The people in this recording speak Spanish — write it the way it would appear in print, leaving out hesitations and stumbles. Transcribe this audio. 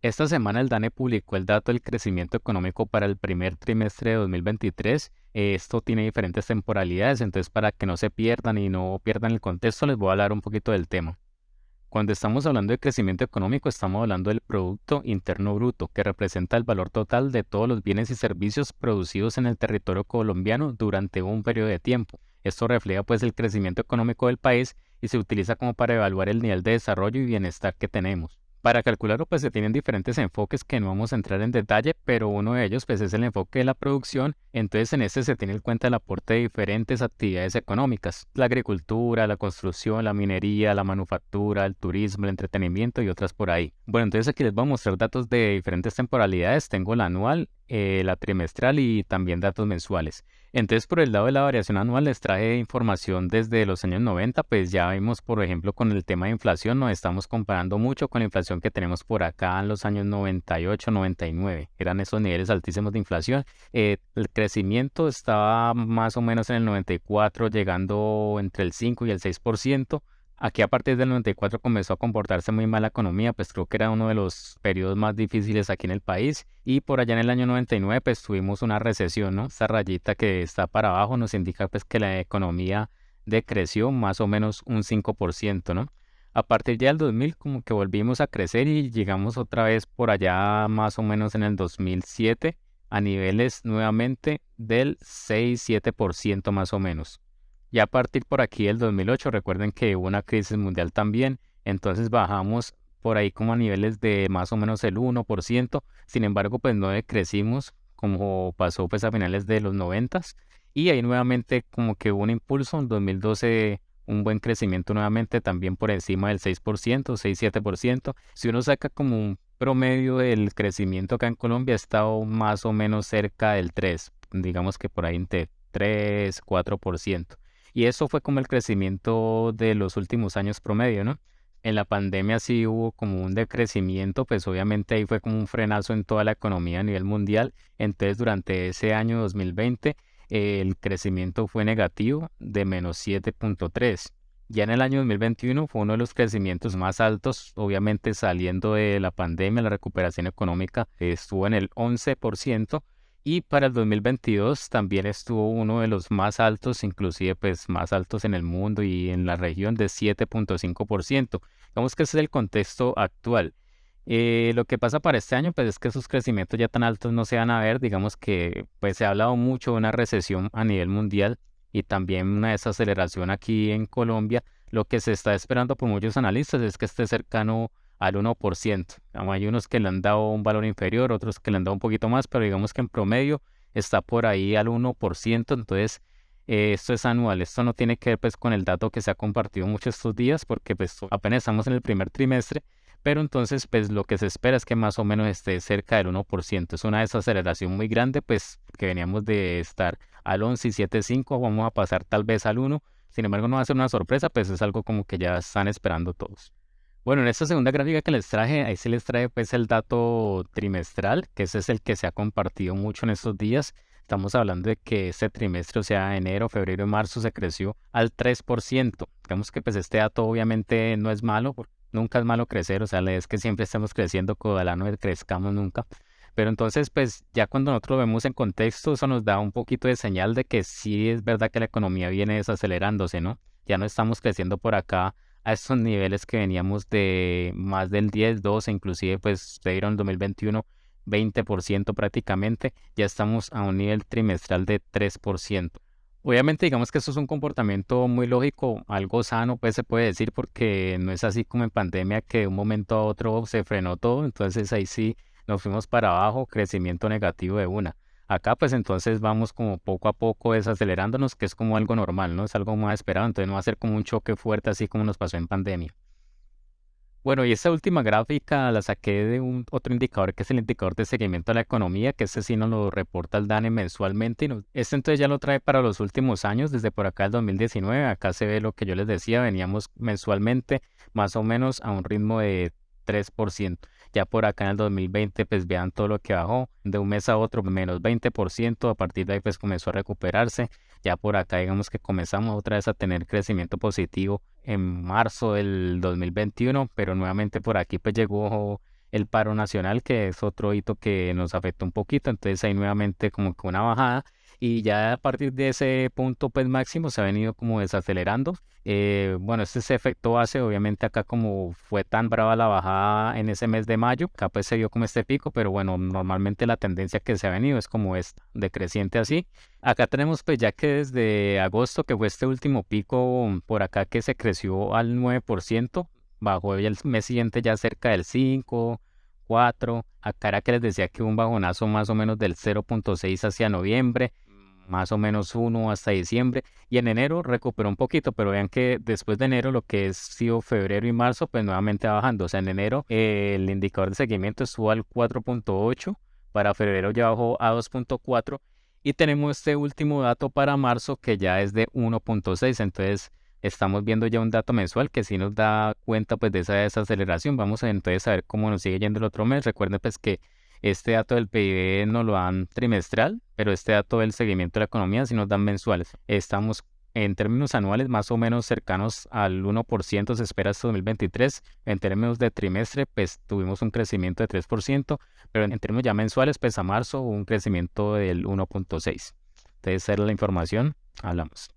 Esta semana el DANE publicó el dato del crecimiento económico para el primer trimestre de 2023. Esto tiene diferentes temporalidades, entonces para que no se pierdan y no pierdan el contexto, les voy a hablar un poquito del tema. Cuando estamos hablando de crecimiento económico, estamos hablando del Producto Interno Bruto, que representa el valor total de todos los bienes y servicios producidos en el territorio colombiano durante un periodo de tiempo. Esto refleja pues el crecimiento económico del país y se utiliza como para evaluar el nivel de desarrollo y bienestar que tenemos. Para calcularlo pues se tienen diferentes enfoques que no vamos a entrar en detalle, pero uno de ellos pues es el enfoque de la producción. Entonces en este se tiene en cuenta el aporte de diferentes actividades económicas: la agricultura, la construcción, la minería, la manufactura, el turismo, el entretenimiento y otras por ahí. Bueno, entonces aquí les voy a mostrar datos de diferentes temporalidades. Tengo la anual, la trimestral y también datos mensuales. Entonces, por el lado de la variación anual les traje información desde los años 90, pues ya vimos, por ejemplo, con el tema de inflación, nos estamos comparando mucho con la inflación que tenemos por acá en los años 98, 99. Eran esos niveles altísimos de inflación. El crecimiento estaba más o menos en el 94, llegando entre el 5 y el 6%. Aquí a partir del 94 comenzó a comportarse muy mal la economía, pues creo que era uno de los periodos más difíciles aquí en el país. Y por allá en el año 99 pues tuvimos una recesión, ¿no? Esta rayita que está para abajo nos indica pues que la economía decreció más o menos un 5%, ¿no? A partir ya del 2000 como que volvimos a crecer y llegamos otra vez por allá más o menos en el 2007 a niveles nuevamente del 6-7% más o menos. Ya a partir por aquí del 2008, recuerden que hubo una crisis mundial también, entonces bajamos por ahí como a niveles de más o menos el 1%. Sin embargo, pues no decrecimos como pasó pues a finales de los 90, y ahí nuevamente como que hubo un impulso en 2012, un buen crecimiento nuevamente también por encima del 6%, 6-7%. Si uno saca como un promedio del crecimiento acá en Colombia, ha estado más o menos cerca del 3, digamos que por ahí entre 3-4%. Y eso fue como el crecimiento de los últimos años promedio, ¿no? En la pandemia sí hubo como un decrecimiento, pues obviamente ahí fue como un frenazo en toda la economía a nivel mundial. Entonces durante ese año 2020 el crecimiento fue negativo de -7.3. Ya en el año 2021 fue uno de los crecimientos más altos, obviamente saliendo de la pandemia, la recuperación económica estuvo en el 11%. Y para el 2022 también estuvo uno de los más altos, inclusive pues más altos en el mundo y en la región, de 7.5%. Digamos que ese es el contexto actual. Lo que pasa para este año pues es que esos crecimientos ya tan altos no se van a ver. Digamos que pues se ha hablado mucho de una recesión a nivel mundial y también una desaceleración aquí en Colombia. Lo que se está esperando por muchos analistas es que esté cercano al 1%. Hay unos que le han dado un valor inferior, otros que le han dado un poquito más, pero digamos que en promedio está por ahí al 1%. Entonces, esto es anual. Esto no tiene que ver pues con el dato que se ha compartido mucho estos días, porque pues apenas estamos en el primer trimestre, pero entonces pues lo que se espera es que más o menos esté cerca del 1%. Es una desaceleración muy grande, pues que veníamos de estar al 11 y 7.5, vamos a pasar tal vez al 1. Sin embargo, no va a ser una sorpresa, pues es algo como que ya están esperando todos. Bueno, en esta segunda gráfica que les traje, ahí se les trae pues el dato trimestral, que ese es el que se ha compartido mucho en estos días. Estamos hablando de que este trimestre, o sea, enero, febrero y marzo, se creció al 3%. Digamos que pues este dato obviamente no es malo, nunca es malo crecer, o sea, la idea es que siempre estemos creciendo, cada no crezcamos nunca. Pero entonces, pues ya cuando nosotros lo vemos en contexto, eso nos da un poquito de señal de que sí es verdad que la economía viene desacelerándose, ¿no? Ya no estamos creciendo por acá a estos niveles que veníamos de más del 10, 12, inclusive pues se dieron en 2021 20% prácticamente. Ya estamos a un nivel trimestral de 3%. Obviamente digamos que esto es un comportamiento muy lógico, algo sano pues se puede decir, porque no es así como en pandemia que de un momento a otro se frenó todo. Entonces ahí sí nos fuimos para abajo, crecimiento negativo de una. Acá pues entonces vamos como poco a poco desacelerándonos, que es como algo normal, ¿no? Es algo más esperado, entonces no va a ser como un choque fuerte así como nos pasó en pandemia. Bueno, y esta última gráfica la saqué de un otro indicador, que es el indicador de seguimiento de la economía, que este sí nos lo reporta el DANE mensualmente. Este entonces ya lo trae para los últimos años, desde por acá el 2019. Acá se ve lo que yo les decía, veníamos mensualmente más o menos a un ritmo de 3%. Ya por acá en el 2020 pues vean todo lo que bajó de un mes a otro, -20%. A partir de ahí pues comenzó a recuperarse. Ya por acá digamos que comenzamos otra vez a tener crecimiento positivo en marzo del 2021, pero nuevamente por aquí pues llegó el paro nacional, que es otro hito que nos afectó un poquito, entonces ahí nuevamente como que una bajada y ya a partir de ese punto pues máximo se ha venido como desacelerando. Bueno, este es efecto base, obviamente acá como fue tan brava la bajada en ese mes de mayo, acá pues se vio como este pico, pero bueno, normalmente la tendencia que se ha venido es como esta, decreciente así. Acá tenemos pues ya que desde agosto, que fue este último pico por acá que se creció al 9%, bajó y el mes siguiente ya cerca del 5, 4, acá era que les decía que un bajonazo más o menos del 0.6 hacia noviembre, más o menos 1 hasta diciembre, y en enero recuperó un poquito, pero vean que después de enero lo que es sido febrero y marzo, pues nuevamente bajando, o sea, en enero el indicador de seguimiento estuvo al 4.8, para febrero ya bajó a 2.4, y tenemos este último dato para marzo que ya es de 1.6, entonces estamos viendo ya un dato mensual que sí nos da cuenta pues de esa desaceleración. Vamos a entonces a ver cómo nos sigue yendo el otro mes. Recuerden pues que este dato del PIB nos lo dan trimestral, pero este dato del seguimiento de la economía sí nos dan mensuales. Estamos en términos anuales más o menos cercanos al 1% se espera este 2023. En términos de trimestre pues tuvimos un crecimiento de 3%, pero en términos ya mensuales pues a marzo hubo un crecimiento del 1.6. Entonces esa era la información. Hablamos.